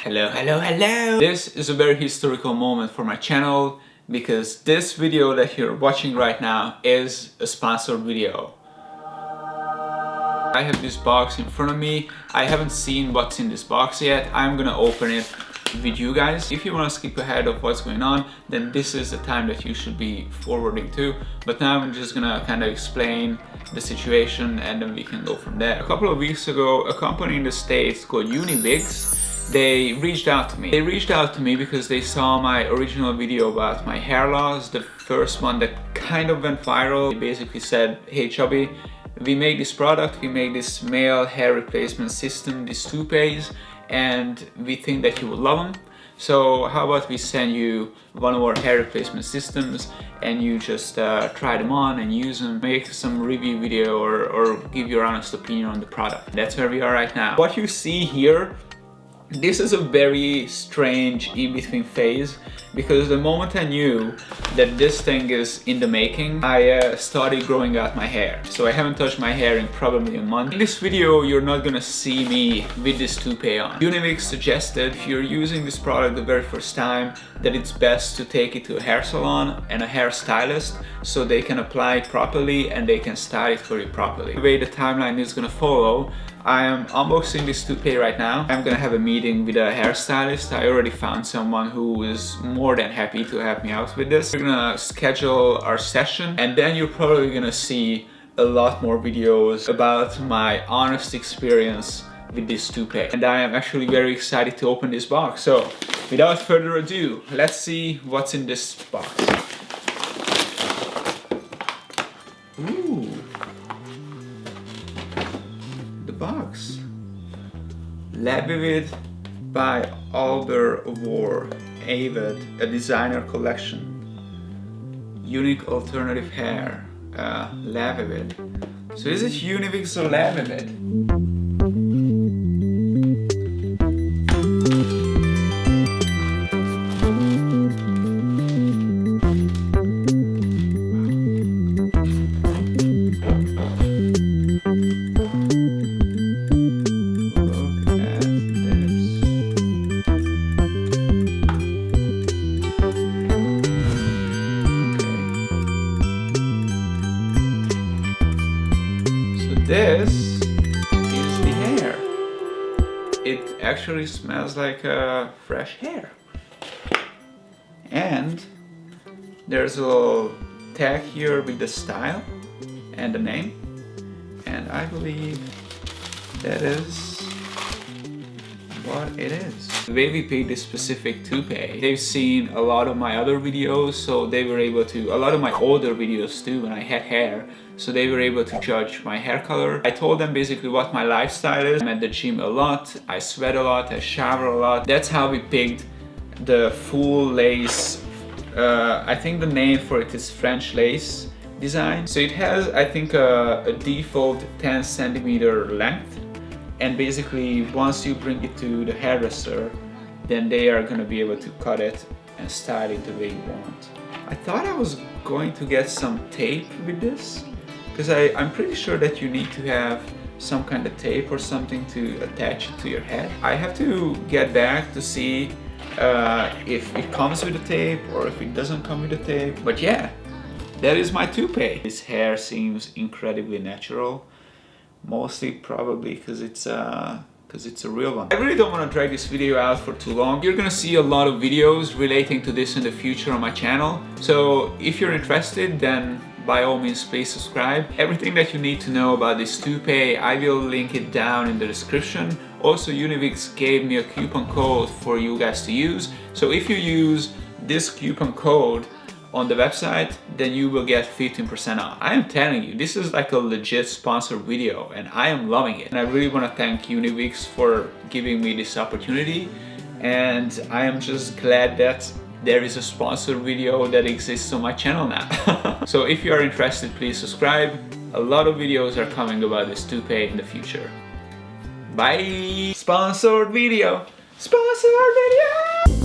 Hello, hello, hello! This is a very historical moment for my channel because this video that you're watching right now is a sponsored video. I have this box in front of me. I haven't seen what's in this box yet. I'm gonna open it with you guys. If you want to skip ahead of what's going on, then this is the time that you should be forwarding to. But now I'm just gonna kind of explain the situation and then we can go from there. A couple of weeks ago, a company in the States called Uniwigs, they reached out to me. They reached out to me because they saw my original video about my hair loss, the first one that kind of went viral. They basically said, hey Chubby, we make this product, we make this male hair replacement system, these toupees, and we think that you will love them. So how about we send you one of our hair replacement systems and you just try them on and use them, make some review video or give your honest opinion on the product. That's where we are right now. What you see here, this is a very strange in-between phase because the moment I knew that this thing is in the making, I started growing out my hair. So I haven't touched my hair in probably a month. In this video, you're not gonna see me with this toupee on. Uniwigs suggested if you're using this product the very first time, that it's best to take it to a hair salon and a hairstylist so they can apply it properly and they can style it for you properly. The way the timeline is gonna follow, I am unboxing this toupee right now. I'm gonna have a meeting with a hairstylist. I already found someone who is more than happy to help me out with this. We're gonna schedule our session and then you're probably gonna see a lot more videos about my honest experience with this toupee. And I am actually very excited to open this box. So without further ado, let's see what's in this box. Ooh. Box. Vivid by Albert War, Avid, a designer collection. Unique alternative hair, Vivid. So is it Uniwigs or Vivid? This is the hair. It actually smells like fresh hair. And there's a little tag here with the style and the name. And I believe that is what it is. The way we picked this specific toupee, they've seen a lot of my other videos, so they were able to, a lot of my older videos too when I had hair, so they were able to judge my hair color. I told them basically what my lifestyle is. I'm at the gym a lot, I sweat a lot, I shower a lot. That's how we picked the full lace, I think the name for it is French lace design. So it has, I think, a default 10 centimeter length. And basically, once you bring it to the hairdresser, then they are gonna be able to cut it and style it the way you want. I thought I was going to get some tape with this, because I'm pretty sure that you need to have some kind of tape or something to attach it to your head. I have to get back to see if it comes with a tape or if it doesn't come with a tape. But yeah, that is my toupee. This hair seems incredibly natural. Mostly probably because it's a real one. I really don't want to drag this video out for too long. You're gonna see a lot of videos relating to this in the future on my channel. So if you're interested, then by all means please subscribe. Everything that you need to know about this toupee, I will link it down in the description. Also, Uniwigs gave me a coupon code for you guys to use. So if you use this coupon code on the website, then you will get 15% off. I am telling you, this is like a legit sponsored video and I am loving it. And I really want to thank Uniwigs for giving me this opportunity. And I am just glad that there is a sponsored video that exists on my channel now. So if you are interested, please subscribe. A lot of videos are coming about this toupee in the future. Bye! Sponsored video! Sponsored video!